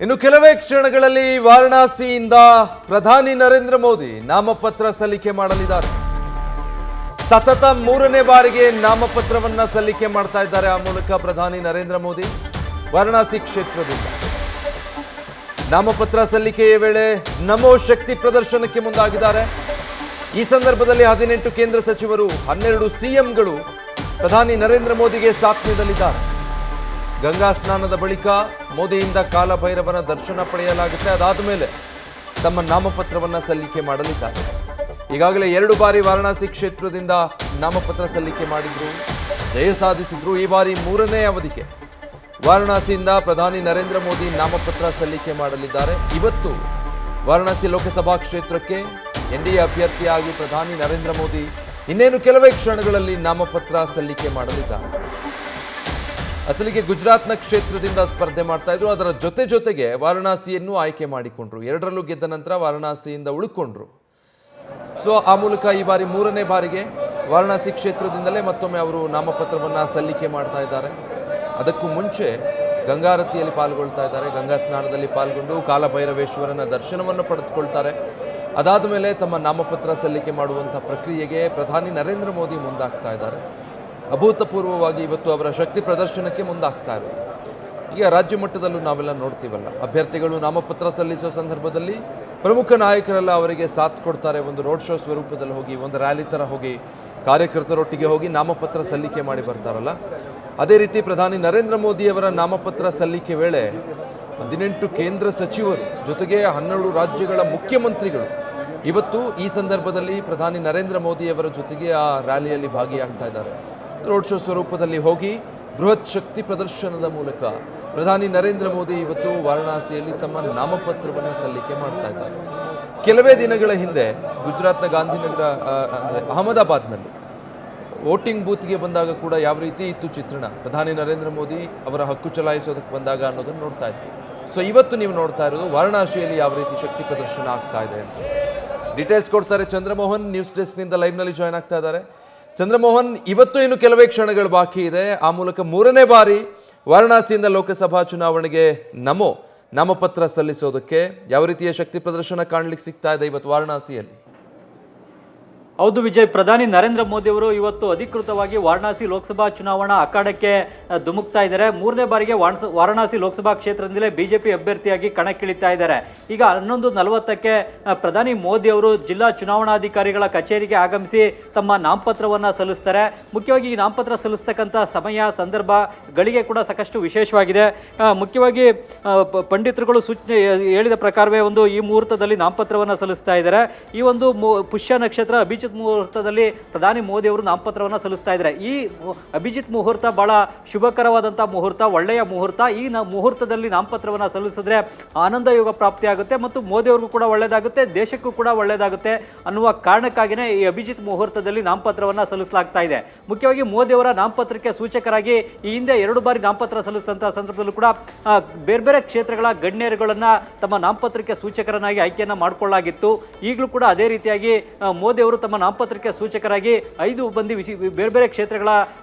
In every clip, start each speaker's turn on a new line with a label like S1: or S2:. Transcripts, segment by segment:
S1: ಇನ್ನು ಕೆಲವೇ ಕ್ಷಣಗಳಲ್ಲಿ ವಾರಣಾಸಿಯಿಂದ ಪ್ರಧಾನಿ ನರೇಂದ್ರ ಮೋದಿ ನಾಮಪತ್ರ ಸಲ್ಲಿಕೆ ಮಾಡಲಿದ್ದಾರೆ. ಸತತ 3ನೇ ಬಾರಿಗೆ ನಾಮಪತ್ರವನ್ನ ಸಲ್ಲಿಕೆ ಮಾಡ್ತಾ ಇದ್ದಾರೆ. ಆ ಮೂಲಕ ಪ್ರಧಾನಿ ನರೇಂದ್ರ ಮೋದಿ ವಾರಣಾಸಿ ಕ್ಷೇತ್ರದಿಂದ ನಾಮಪತ್ರ ಸಲ್ಲಿಕೆಯ ವೇಳೆ ನಮೋ ಶಕ್ತಿ ಪ್ರದರ್ಶನಕ್ಕೆ ಮುಂದಾಗಿದ್ದಾರೆ. ಈ ಸಂದರ್ಭದಲ್ಲಿ 18 ಕೇಂದ್ರ ಸಚಿವರು 12 ಸಿಎಂಗಳು ಪ್ರಧಾನಿ ನರೇಂದ್ರ ಮೋದಿಗೆ ಸಾಥ್ ನೀಡಲಿದ್ದಾರೆ. ಗಂಗಾ ಸ್ನಾನದ ಬಳಿಕ ಮೋದಿಯಿಂದ ಕಾಲಭೈರವನ ದರ್ಶನ ಪಡೆಯಲಾಗುತ್ತೆ. ಅದಾದ ಮೇಲೆ ತಮ್ಮ ನಾಮಪತ್ರವನ್ನ ಸಲ್ಲಿಕೆ ಮಾಡಲಿದ್ದಾರೆ. ಈಗಾಗಲೇ 2 ಬಾರಿ ವಾರಣಾಸಿ ಕ್ಷೇತ್ರದಿಂದ ನಾಮಪತ್ರ ಸಲ್ಲಿಕೆ ಮಾಡಿದ್ರು, ಜಯ ಸಾಧಿಸಿದ್ರು. ಈ ಬಾರಿ 3ನೇ ಅವಧಿಗೆ ವಾರಣಾಸಿಯಿಂದ ಪ್ರಧಾನಿ ನರೇಂದ್ರ ಮೋದಿ ನಾಮಪತ್ರ ಸಲ್ಲಿಕೆ ಮಾಡಲಿದ್ದಾರೆ. ಇವತ್ತು ವಾರಣಾಸಿ ಲೋಕಸಭಾ ಕ್ಷೇತ್ರಕ್ಕೆ ಎನ್ಡಿಎ ಅಭ್ಯರ್ಥಿಯಾಗಿ ಪ್ರಧಾನಿ ನರೇಂದ್ರ ಮೋದಿ ಇನ್ನೇನು ಕೆಲವೇ ಕ್ಷಣಗಳಲ್ಲಿ ನಾಮಪತ್ರ ಸಲ್ಲಿಕೆ ಮಾಡಲಿದ್ದಾರೆ. ಅಸಲಿಗೆ ಗುಜರಾತ್ನ ಕ್ಷೇತ್ರದಿಂದ ಸ್ಪರ್ಧೆ ಮಾಡ್ತಾ ಇದ್ರು. ಅದರ ಜೊತೆಗೆ ವಾರಣಾಸಿಯನ್ನು ಆಯ್ಕೆ ಮಾಡಿಕೊಂಡ್ರು. 2ರಲ್ಲೂ ಗೆದ್ದ ನಂತರ ವಾರಣಾಸಿಯಿಂದ ಉಳ್ಕೊಂಡ್ರು. ಸೊ ಆ ಮೂಲಕ ಈ ಬಾರಿ 3ನೇ ಬಾರಿಗೆ ವಾರಣಾಸಿ ಕ್ಷೇತ್ರದಿಂದಲೇ ಮತ್ತೊಮ್ಮೆ ಅವರು ನಾಮಪತ್ರವನ್ನು ಸಲ್ಲಿಕೆ ಮಾಡ್ತಾ ಇದ್ದಾರೆ. ಅದಕ್ಕೂ ಮುಂಚೆ ಗಂಗಾರತಿಯಲ್ಲಿ ಪಾಲ್ಗೊಳ್ತಾ ಇದ್ದಾರೆ. ಗಂಗಾ ಸ್ನಾನದಲ್ಲಿ ಪಾಲ್ಗೊಂಡು ಕಾಲಭೈರವೇಶ್ವರನ ದರ್ಶನವನ್ನು ಪಡೆದುಕೊಳ್ತಾರೆ. ಅದಾದ ಮೇಲೆ ತಮ್ಮ ನಾಮಪತ್ರ ಸಲ್ಲಿಕೆ ಮಾಡುವಂಥ ಪ್ರಕ್ರಿಯೆಗೆ ಪ್ರಧಾನಿ ನರೇಂದ್ರ ಮೋದಿ ಮುಂದಾಗ್ತಾ ಇದ್ದಾರೆ. ಅಭೂತಪೂರ್ವವಾಗಿ ಇವತ್ತು ಅವರ ಶಕ್ತಿ ಪ್ರದರ್ಶನಕ್ಕೆ ಮುಂದಾಗ್ತಾ ಇದ್ದಾರೆ. ಈಗ ರಾಜ್ಯ ಮಟ್ಟದಲ್ಲೂ ನಾವೆಲ್ಲ ನೋಡ್ತೀವಲ್ಲ, ಅಭ್ಯರ್ಥಿಗಳು ನಾಮಪತ್ರ ಸಲ್ಲಿಸೋ ಸಂದರ್ಭದಲ್ಲಿ ಪ್ರಮುಖ ನಾಯಕರೆಲ್ಲ ಅವರಿಗೆ ಸಾಥ್ ಕೊಡ್ತಾರೆ. ಒಂದು ರೋಡ್ ಶೋ ಸ್ವರೂಪದಲ್ಲಿ ಹೋಗಿ, ಒಂದು ರ್ಯಾಲಿ ಥರ ಹೋಗಿ, ಕಾರ್ಯಕರ್ತರೊಟ್ಟಿಗೆ ಹೋಗಿ ನಾಮಪತ್ರ ಸಲ್ಲಿಕೆ ಮಾಡಿ ಬರ್ತಾರಲ್ಲ, ಅದೇ ರೀತಿ ಪ್ರಧಾನಿ ನರೇಂದ್ರ ಮೋದಿಯವರ ನಾಮಪತ್ರ ಸಲ್ಲಿಕೆ ವೇಳೆ 18 ಕೇಂದ್ರ ಸಚಿವರು ಜೊತೆಗೆ 12 ರಾಜ್ಯಗಳ ಮುಖ್ಯಮಂತ್ರಿಗಳು ಇವತ್ತು ಈ ಸಂದರ್ಭದಲ್ಲಿ ಪ್ರಧಾನಿ ನರೇಂದ್ರ ಮೋದಿಯವರ ಜೊತೆಗೆ ಆ ರ್ಯಾಲಿಯಲ್ಲಿ ಭಾಗಿಯಾಗ್ತಾ ಇದ್ದಾರೆ. ರೋಡ್ ಶೋ ಸ್ವರೂಪದಲ್ಲಿ ಹೋಗಿ ಬೃಹತ್ ಶಕ್ತಿ ಪ್ರದರ್ಶನದ ಮೂಲಕ ಪ್ರಧಾನಿ ನರೇಂದ್ರ ಮೋದಿ ಇವತ್ತು ವಾರಣಾಸಿಯಲ್ಲಿ ತಮ್ಮ ನಾಮಪತ್ರವನ್ನು ಸಲ್ಲಿಕೆ ಮಾಡ್ತಾ ಇದ್ದಾರೆ. ಕೆಲವೇ ದಿನಗಳ ಹಿಂದೆ ಗುಜರಾತ್ನ ಗಾಂಧಿನಗರ ಅಂದರೆ ಅಹಮದಾಬಾದ್ನಲ್ಲಿ ವೋಟಿಂಗ್ ಬೂತ್ಗೆ ಬಂದಾಗ ಕೂಡ ಯಾವ ರೀತಿ ಇತ್ತು ಚಿತ್ರಣ, ಪ್ರಧಾನಿ ನರೇಂದ್ರ ಮೋದಿ ಅವರ ಹಕ್ಕು ಚಲಾಯಿಸೋದಕ್ಕೆ ಬಂದಾಗ ಅನ್ನೋದನ್ನು ನೋಡ್ತಾ ಇದ್ವಿ. ಸೊ ಇವತ್ತು ನೀವು ನೋಡ್ತಾ ಇರೋದು ವಾರಣಾಸಿಯಲ್ಲಿ ಯಾವ ರೀತಿ ಶಕ್ತಿ ಪ್ರದರ್ಶನ ಆಗ್ತಾ ಇದೆ ಅಂತ. ಡೀಟೇಲ್ಸ್ ಕೊಡ್ತಾರೆ ಚಂದ್ರಮೋಹನ್, ನ್ಯೂಸ್ ಡೆಸ್ಕ್ನಿಂದ ಲೈವ್ನಲ್ಲಿ ಜಾಯ್ನ್ ಆಗ್ತಾ ಇದ್ದಾರೆ. ಚಂದ್ರಮೋಹನ್, ಇವತ್ತು ಇನ್ನು ಕೆಲವೇ ಕ್ಷಣಗಳು ಬಾಕಿ ಇದೆ. ಆ ಮೂಲಕ 3ನೇ ಬಾರಿ ವಾರಣಾಸಿಯಿಂದ ಲೋಕಸಭಾ ಚುನಾವಣೆಗೆ ನಾಮಪತ್ರ ಸಲ್ಲಿಸೋದಕ್ಕೆ ಯಾವ ರೀತಿಯ ಶಕ್ತಿ ಪ್ರದರ್ಶನ ಕಾಣಲಿಕ್ಕೆ ಸಿಗ್ತಾ ಇದೆ ಇವತ್ತು ವಾರಣಾಸಿಯಲ್ಲಿ?
S2: ಹೌದು ವಿಜಯ್, ಪ್ರಧಾನಿ ನರೇಂದ್ರ ಮೋದಿ ಅವರು ಇವತ್ತು ಅಧಿಕೃತವಾಗಿ ವಾರಣಾಸಿ ಲೋಕಸಭಾ ಚುನಾವಣಾ ಅಖಾಡಕ್ಕೆ ಧುಮುಕ್ತಾ ಇದ್ದಾರೆ. 3ನೇ ಬಾರಿಗೆ ವಾರಣಾಸಿ ಲೋಕಸಭಾ ಕ್ಷೇತ್ರದಿಂದಲೇ ಬಿಜೆಪಿ ಅಭ್ಯರ್ಥಿಯಾಗಿ ಕಣಕ್ಕಿಳಿತಾ ಇದ್ದಾರೆ. ಈಗ 11:40ಕ್ಕೆ ಪ್ರಧಾನಿ ಮೋದಿ ಅವರು ಜಿಲ್ಲಾ ಚುನಾವಣಾಧಿಕಾರಿಗಳ ಕಚೇರಿಗೆ ಆಗಮಿಸಿ ತಮ್ಮ ನಾಮಪತ್ರವನ್ನು ಸಲ್ಲಿಸ್ತಾರೆ. ಮುಖ್ಯವಾಗಿ ಈ ನಾಮಪತ್ರ ಸಲ್ಲಿಸ್ತಕ್ಕಂಥ ಸಮಯ, ಸಂದರ್ಭ, ಗಳಿಗೆ ಕೂಡ ಸಾಕಷ್ಟು ವಿಶೇಷವಾಗಿದೆ. ಮುಖ್ಯವಾಗಿ ಪಂಡಿತರುಗಳು ಸೂಚನೆ ಹೇಳಿದ ಪ್ರಕಾರವೇ ಈ ಮುಹೂರ್ತದಲ್ಲಿ ನಾಮಪತ್ರವನ್ನು ಸಲ್ಲಿಸ್ತಾ ಇದ್ದಾರೆ. ಈ ಒಂದು ಪುಷ್ಯ ನಕ್ಷತ್ರ ಅಭಿಜಿತ್ ಮುಹೂರ್ತದಲ್ಲಿ ಪ್ರಧಾನಿ ಮೋದಿ ಅವರು ನಾಮಪತ್ರವನ್ನು ಸಲ್ಲಿಸ್ತಾ ಇದ್ದಾರೆ. ಈ ಅಭಿಜಿತ್ ಮುಹೂರ್ತ ಬಹಳ ಶುಭಕರವಾದಂತಹ ಮುಹೂರ್ತ, ಒಳ್ಳೆಯ ಮುಹೂರ್ತ. ಈ ಮುಹೂರ್ತದಲ್ಲಿ ನಾಮಪತ್ರವನ್ನು ಸಲ್ಲಿಸಿದ್ರೆ ಆನಂದ ಯೋಗ ಪ್ರಾಪ್ತಿಯಾಗುತ್ತೆ ಮತ್ತು ಮೋದಿ ಅವ್ರಿಗೂ ಕೂಡ ಒಳ್ಳೆಯದಾಗುತ್ತೆ, ದೇಶಕ್ಕೂ ಕೂಡ ಒಳ್ಳೆಯದಾಗುತ್ತೆ ಅನ್ನುವ ಕಾರಣಕ್ಕಾಗಿಯೇ ಈ ಅಭಿಜಿತ್ ಮುಹೂರ್ತದಲ್ಲಿ ನಾಮಪತ್ರವನ್ನು ಸಲ್ಲಿಸಲಾಗ್ತಾ ಇದೆ. ಮುಖ್ಯವಾಗಿ ಮೋದಿ ಅವರ ನಾಮಪತ್ರಕ್ಕೆ ಸೂಚಕರಾಗಿ ಈ ಹಿಂದೆ 2 ಬಾರಿ ನಾಮಪತ್ರ ಸಲ್ಲಿಸಿದಂತಹ ಸಂದರ್ಭದಲ್ಲೂ ಕೂಡ ಬೇರೆ ಬೇರೆ ಕ್ಷೇತ್ರಗಳ ಗಣ್ಯರುಗಳನ್ನ ತಮ್ಮ ನಾಮಪತ್ರಕ್ಕೆ ಸೂಚಕರನ್ನಾಗಿ ಆಯ್ಕೆಯನ್ನು ಮಾಡಿಕೊಳ್ಳಲಾಗಿತ್ತು. ಈಗಲೂ ಕೂಡ ಅದೇ ರೀತಿಯಾಗಿ ಮೋದಿ ಅವರು ತಮ್ಮ ನಾಮಪತ್ರಕ್ಕೆ ಸೂಚಕರಾಗಿ 5 ಮಂದಿ ಬೇರೆ ಬೇರೆ ಕ್ಷೇತ್ರಗಳ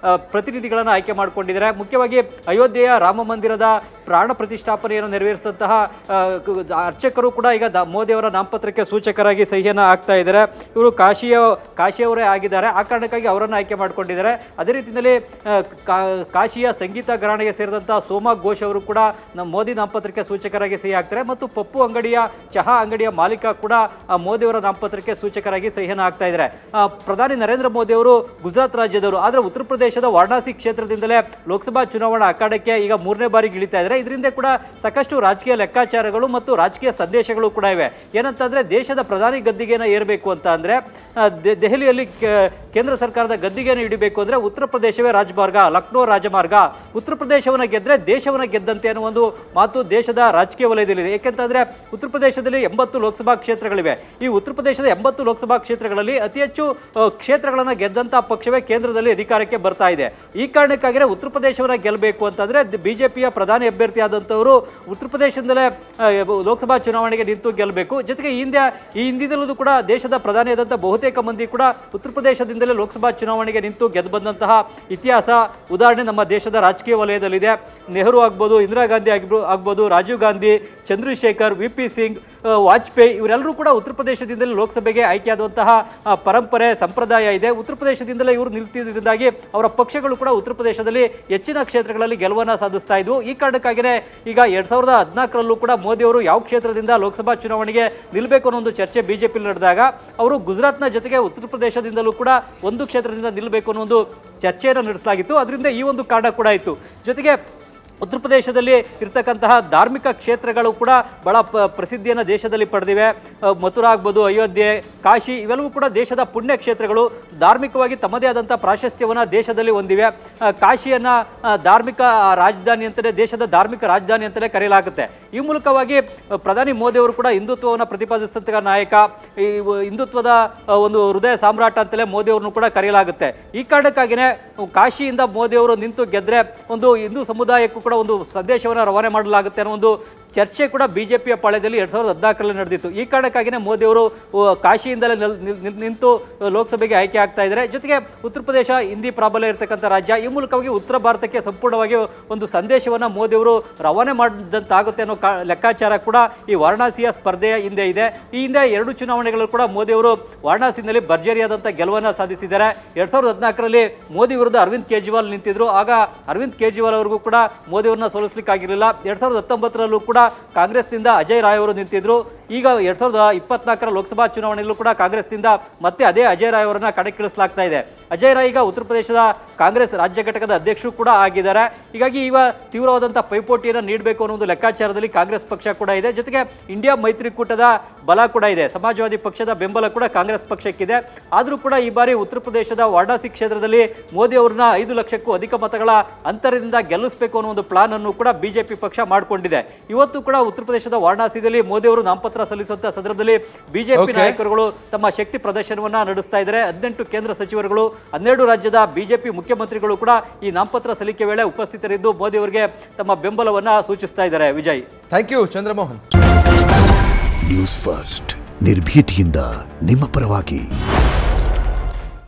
S2: ಪ್ರತಿನಿಧಿಗಳನ್ನು ಆಯ್ಕೆ ಮಾಡಿಕೊಂಡಿದ್ದಾರೆ. ಮುಖ್ಯವಾಗಿ ಅಯೋಧ್ಯೆಯ ರಾಮ ಮಂದಿರದ ಪ್ರಾಣ ಪ್ರತಿಷ್ಠಾಪನೆಯನ್ನು ನೆರವೇರಿಸಿದಂತಹ ಅರ್ಚಕರು ಕೂಡ ಈಗ ಮೋದಿ ಅವರ ನಾಮಪತ್ರಕ್ಕೆ ಸೂಚಕರಾಗಿ ಸಹಿಯನ್ನು ಹಾಕ್ತಾ ಇದ್ದಾರೆ. ಇವರು ಕಾಶಿಯವರೇ ಆಗಿದ್ದಾರೆ. ಆ ಕಾರಣಕ್ಕಾಗಿ ಅವರನ್ನು ಆಯ್ಕೆ ಮಾಡಿಕೊಂಡಿದ್ದಾರೆ. ಅದೇ ರೀತಿಯಲ್ಲಿ ಕಾಶಿಯ ಸಂಗೀತ ಘರಾಣೆಗೆ ಸೇರಿದಂತಹ ಸೋಮಾ ಘೋಷ್ ಅವರು ಕೂಡ ಮೋದಿ ನಾಮಪತ್ರಕ್ಕೆ ಸೂಚಕರಾಗಿ ಸಹಿ ಹಾಕ್ತಾರೆ ಮತ್ತು ಪಪ್ಪು ಅಂಗಡಿಯ ಚಹಾ ಅಂಗಡಿಯ ಮಾಲೀಕ ಕೂಡ ಮೋದಿ ಅವರ ನಾಮಪತ್ರಕ್ಕೆ ಸೂಚಕರಾಗಿ ಸಹಿಯನ್ನು ಹಾಕ್ತಾ ಇದ್ದಾರೆ. ಪ್ರಧಾನಿ ನರೇಂದ್ರ ಮೋದಿ ಅವರು ಗುಜರಾತ್ ರಾಜ್ಯದವರು, ಆದರೆ ಉತ್ತರ ಪ್ರದೇಶದ ವಾರಣಾಸಿ ಕ್ಷೇತ್ರದಿಂದಲೇ ಲೋಕಸಭಾ ಚುನಾವಣಾ ಅಖಾಡಕ್ಕೆ ಈಗ 3ನೇ ಬಾರಿಗೆ ಇಳಿತಾ ಇದ್ದಾರೆ. ಇದರಿಂದ ಕೂಡ ಸಾಕಷ್ಟು ರಾಜಕೀಯ ಲೆಕ್ಕಾಚಾರಗಳು ಮತ್ತು ರಾಜಕೀಯ ಸಂದೇಶಗಳು ಕೂಡ ಇವೆ. ಏನಂತಂದ್ರೆ ದೇಶದ ಪ್ರಧಾನಿ ಗದ್ದಿಗೆಯನ್ನು ಏರಬೇಕು ಅಂತ ಅಂದ್ರೆ ದೆಹಲಿಯಲ್ಲಿ ಕೇಂದ್ರ ಸರ್ಕಾರದ ಗದ್ದಿಗೆಯನ್ನು ಹಿಡಿಬೇಕು ಅಂದ್ರೆ ಉತ್ತರ ಪ್ರದೇಶವೇ ರಾಜಮಾರ್ಗ, ಲಕ್ನೋ ರಾಜಮಾರ್ಗ. ಉತ್ತರ ಪ್ರದೇಶವನ್ನು ಗೆದ್ರೆ ದೇಶವನ್ನು ಗೆದ್ದಂತೆ ಅನ್ನೋ ಒಂದು ಮಾತು ದೇಶದ ರಾಜಕೀಯ ವಲಯದಲ್ಲಿದೆ. ಯಾಕೆಂತಂದ್ರೆ ಉತ್ತರ ಪ್ರದೇಶದಲ್ಲಿ 80 ಲೋಕಸಭಾ ಕ್ಷೇತ್ರಗಳಿವೆ. ಈ ಉತ್ತರ ಪ್ರದೇಶದ 80 ಲೋಕಸಭಾ ಕ್ಷೇತ್ರಗಳಲ್ಲಿ ಅತಿ ಅತಿ ಹೆಚ್ಚು ಕ್ಷೇತ್ರಗಳನ್ನು ಗೆದ್ದಂಥ ಪಕ್ಷವೇ ಕೇಂದ್ರದಲ್ಲಿ ಅಧಿಕಾರಕ್ಕೆ ಬರ್ತಾ ಇದೆ. ಈ ಕಾರಣಕ್ಕಾಗಿಯೇ ಉತ್ತರ ಪ್ರದೇಶವನ್ನು ಗೆಲ್ಲಬೇಕು ಅಂತಂದರೆ ಬಿಜೆಪಿಯ ಪ್ರಧಾನಿ ಅಭ್ಯರ್ಥಿ ಆದಂಥವರು ಉತ್ತರ ಪ್ರದೇಶದಿಂದಲೇ ಲೋಕಸಭಾ ಚುನಾವಣೆಗೆ ನಿಂತು ಗೆಲ್ಲಬೇಕು. ಜೊತೆಗೆ ಈ ಹಿಂದಿನಲ್ಲೂ ಕೂಡ ದೇಶದ ಪ್ರಧಾನಿಯಾದಂಥ ಬಹುತೇಕ ಮಂದಿ ಕೂಡ ಉತ್ತರ ಪ್ರದೇಶದಿಂದಲೇ ಲೋಕಸಭಾ ಚುನಾವಣೆಗೆ ನಿಂತು ಗೆದ್ದು ಬಂದಂತಹ ಇತಿಹಾಸ ಉದಾಹರಣೆ ನಮ್ಮ ದೇಶದ ರಾಜಕೀಯ ವಲಯದಲ್ಲಿದೆ. ನೆಹರು ಆಗ್ಬೋದು, ಇಂದಿರಾ ಗಾಂಧಿ ಆಗ್ಬೋದು, ರಾಜೀವ್ ಗಾಂಧಿ, ಚಂದ್ರಶೇಖರ್, ವಿ ಪಿ ಸಿಂಗ್, ವಾಜಪೇಯಿ ಇವರೆಲ್ಲರೂ ಕೂಡ ಉತ್ತರ ಪ್ರದೇಶದಿಂದಲೇ ಲೋಕಸಭೆಗೆ ಆಯ್ಕೆಯಾದಂತಹ ಪರಂಪರೆ ಸಂಪ್ರದಾಯ ಇದೆ. ಉತ್ತರ ಪ್ರದೇಶದಿಂದಲೇ ಇವರು ನಿಲ್ತಿದ್ದರಿಂದಾಗಿ ಅವರ ಪಕ್ಷಗಳು ಕೂಡ ಉತ್ತರ ಪ್ರದೇಶದಲ್ಲಿ ಹೆಚ್ಚಿನ ಕ್ಷೇತ್ರಗಳಲ್ಲಿ ಗೆಲುವನ್ನು ಸಾಧಿಸ್ತಾ ಇದ್ವು. ಈ ಕಾರಣಕ್ಕಾಗಿಯೇ ಈಗ 2014ರಲ್ಲೂ ಕೂಡ ಮೋದಿಯವರು ಯಾವ ಕ್ಷೇತ್ರದಿಂದ ಲೋಕಸಭಾ ಚುನಾವಣೆಗೆ ನಿಲ್ಲಬೇಕು ಅನ್ನೋ ಒಂದು ಚರ್ಚೆ ಬಿಜೆಪಿ ನಡೆದಾಗ ಅವರು ಗುಜರಾತ್ನ ಜೊತೆಗೆ ಉತ್ತರ ಪ್ರದೇಶದಿಂದಲೂ ಕೂಡ ಒಂದು ಕ್ಷೇತ್ರದಿಂದ ನಿಲ್ಲಬೇಕು ಅನ್ನೋ ಒಂದು ಚರ್ಚೆಯನ್ನು ನಡೆಸಲಾಗಿತ್ತು. ಅದರಿಂದ ಈ ಒಂದು ಕಾರಣ ಕೂಡ ಇತ್ತು. ಜೊತೆಗೆ ಉತ್ತರ ಪ್ರದೇಶದಲ್ಲಿ ಇರ್ತಕ್ಕಂತಹ ಧಾರ್ಮಿಕ ಕ್ಷೇತ್ರಗಳು ಕೂಡ ಬಹಳ ಪ್ರಸಿದ್ಧಿಯನ್ನು ದೇಶದಲ್ಲಿ ಪಡೆದಿವೆ. ಮಥುರಾ ಆಗ್ಬೋದು, ಅಯೋಧ್ಯೆ, ಕಾಶಿ ಇವೆಲ್ಲವೂ ಕೂಡ ದೇಶದ ಪುಣ್ಯ ಕ್ಷೇತ್ರಗಳು. ಧಾರ್ಮಿಕವಾಗಿ ತಮ್ಮದೇ ಆದಂಥ ಪ್ರಾಶಸ್ತ್ಯವನ್ನು ದೇಶದಲ್ಲಿ ಹೊಂದಿವೆ. ಕಾಶಿಯನ್ನು ಧಾರ್ಮಿಕ ರಾಜಧಾನಿ ಅಂತಲೇ, ದೇಶದ ಧಾರ್ಮಿಕ ರಾಜಧಾನಿ ಅಂತಲೇ ಕರೆಯಲಾಗುತ್ತೆ. ಈ ಮೂಲಕವಾಗಿ ಪ್ರಧಾನಿ ಮೋದಿಯವರು ಕೂಡ ಹಿಂದುತ್ವವನ್ನು ಪ್ರತಿಪಾದಿಸಿದಂತಹ ನಾಯಕ, ಈ ಹಿಂದುತ್ವದ ಒಂದು ಹೃದಯ ಸಾಮ್ರಾಟ ಅಂತಲೇ ಮೋದಿಯವ್ರನ್ನು ಕೂಡ ಕರೆಯಲಾಗುತ್ತೆ. ಈ ಕಾರಣಕ್ಕಾಗಿಯೇ ಕಾಶಿಯಿಂದ ಮೋದಿಯವರು ನಿಂತು ಗೆದ್ದರೆ ಒಂದು ಹಿಂದೂ ಸಮುದಾಯಕ್ಕೂ ಕೂಡ ಒಂದು ಸಂದೇಶವನ್ನು ರವಾನೆ ಮಾಡಲಾಗುತ್ತೆ ಅನ್ನೋ ಒಂದು ಚರ್ಚೆ ಕೂಡ ಬಿಜೆಪಿಯ ಪಾಳ್ಯದಲ್ಲಿ 2014ರಲ್ಲಿ ನಡೆದಿತ್ತು. ಈ ಕಾರಣಕ್ಕಾಗಿಯೇ ಮೋದಿಯವರು ಕಾಶಿಯಿಂದಲೇ ನಿಂತು ಲೋಕಸಭೆಗೆ ಆಯ್ಕೆ ಆಗ್ತಾ ಇದ್ದಾರೆ. ಜೊತೆಗೆ ಉತ್ತರ ಪ್ರದೇಶ ಹಿಂದಿ ಪ್ರಾಬಲ್ಯ ಇರತಕ್ಕಂಥ ರಾಜ್ಯ. ಈ ಮೂಲಕವಾಗಿ ಉತ್ತರ ಭಾರತಕ್ಕೆ ಸಂಪೂರ್ಣವಾಗಿ ಒಂದು ಸಂದೇಶವನ್ನು ಮೋದಿಯವರು ರವಾನೆ ಮಾಡಿದಂತಾಗುತ್ತೆ ಅನ್ನೋ ಲೆಕ್ಕಾಚಾರ ಕೂಡ ಈ ವಾರಣಾಸಿಯ ಸ್ಪರ್ಧೆಯ ಹಿಂದೆ ಇದೆ. ಈ ಹಿಂದೆ 2 ಚುನಾವಣೆಗಳು ಕೂಡ ಮೋದಿಯವರು ವಾರಣಾಸಿನಲ್ಲಿ ಭರ್ಜರಿಯಾದಂಥ ಗೆಲುವನ್ನು ಸಾಧಿಸಿದ್ದಾರೆ. 2014ರಲ್ಲಿ ಮೋದಿ ವಿರುದ್ಧ ಅರವಿಂದ್ ಕೇಜ್ರಿವಾಲ್ ನಿಂತಿದ್ರು. ಆಗ ಅರವಿಂದ್ ಕೇಜ್ರಿವಾಲ್ ಅವರಿಗೂ ಕೂಡ ಮೋದಿಯವ್ರನ್ನ ಸೋಲಿಸಲಿಕ್ಕಾಗಿರಲಿಲ್ಲ. 2019ರಲ್ಲೂ ಕೂಡ ಕಾಂಗ್ರೆಸ್ನಿಂದ ಅಜಯ್ ರಾಯ್ ಅವರು ನಿಂತಿದ್ರು. ಈಗ 2024ರ ಲೋಕಸಭಾ ಚುನಾವಣೆಯಲ್ಲೂ ಕೂಡ ಕಾಂಗ್ರೆಸ್ನಿಂದ ಮತ್ತೆ ಅದೇ ಅಜಯ್ ರಾಯ್ ಅವರನ್ನ ಕಣಕ್ಕಿಳಿಸಲಾಗ್ತಾ ಇದೆ. ಅಜಯ್ ರಾಯ್ ಈಗ ಉತ್ತರ ಪ್ರದೇಶದ ಕಾಂಗ್ರೆಸ್ ರಾಜ್ಯ ಘಟಕದ ಅಧ್ಯಕ್ಷರು ಕೂಡ ಆಗಿದ್ದಾರೆ. ಹೀಗಾಗಿ ಈಗ ತೀವ್ರವಾದಂಥ ಪೈಪೋಟಿಯನ್ನು ನೀಡಬೇಕು ಅನ್ನೋ ಒಂದು ಲೆಕ್ಕಾಚಾರದಲ್ಲಿ ಕಾಂಗ್ರೆಸ್ ಪಕ್ಷ ಕೂಡ ಇದೆ. ಜೊತೆಗೆ ಇಂಡಿಯಾ ಮೈತ್ರಿಕೂಟದ ಬಲ ಕೂಡ ಇದೆ. ಸಮಾಜವಾದಿ ಪಕ್ಷದ ಬೆಂಬಲ ಕೂಡ ಕಾಂಗ್ರೆಸ್ ಪಕ್ಷಕ್ಕಿದೆ. ಆದರೂ ಕೂಡ ಈ ಬಾರಿ ಉತ್ತರ ಪ್ರದೇಶದ ವಾರಣಾಸಿ ಕ್ಷೇತ್ರದಲ್ಲಿ ಮೋದಿ ಅವ್ರನ್ನ 5 ಲಕ್ಷಕ್ಕೂ ಅಧಿಕ ಮತಗಳ ಅಂತರದಿಂದ ಗೆಲ್ಲಿಸಬೇಕು ಅನ್ನೋ ಒಂದು ಪ್ಲಾನ್ ಅನ್ನು ಕೂಡ ಬಿಜೆಪಿ ಪಕ್ಷ ಮಾಡಿಕೊಂಡಿದೆ. ಇವತ್ತು ಕೂಡ ಉತ್ತರ ಪ್ರದೇಶದ ವಾರಣಾಸಿಯಲ್ಲಿ ಮೋದಿ ಅವರು ನಾಮಪತ್ರ ಸಲ್ಲಿಸುವಂತಹ ಸಂದರ್ಭದಲ್ಲಿ ಬಿಜೆಪಿ ನಾಯಕರುಗಳು ತಮ್ಮ ಶಕ್ತಿ ಪ್ರದರ್ಶನವನ್ನ ನಡೆಸ್ತಾ ಇದ್ದಾರೆ. 18 ಕೇಂದ್ರ ಸಚಿವರುಗಳು, 12 ರಾಜ್ಯದ ಬಿಜೆಪಿ ಮುಖ್ಯಮಂತ್ರಿಗಳು ಕೂಡ ಈ ನಾಮಪತ್ರ ಸಲ್ಲಿಕೆ ವೇಳೆ ಉಪಸ್ಥಿತರಿದ್ದು ಮೋದಿ ಅವರಿಗೆ ತಮ್ಮ ಬೆಂಬಲವನ್ನ ಸೂಚಿಸ್ತಾ ಇದ್ದಾರೆ. Vijay,
S1: thank you Chandramohan.
S3: News First ನಿರ್ಭೀತಿಯಿಂದ ನಿಮ್ಮ ಪರವಾಗಿ.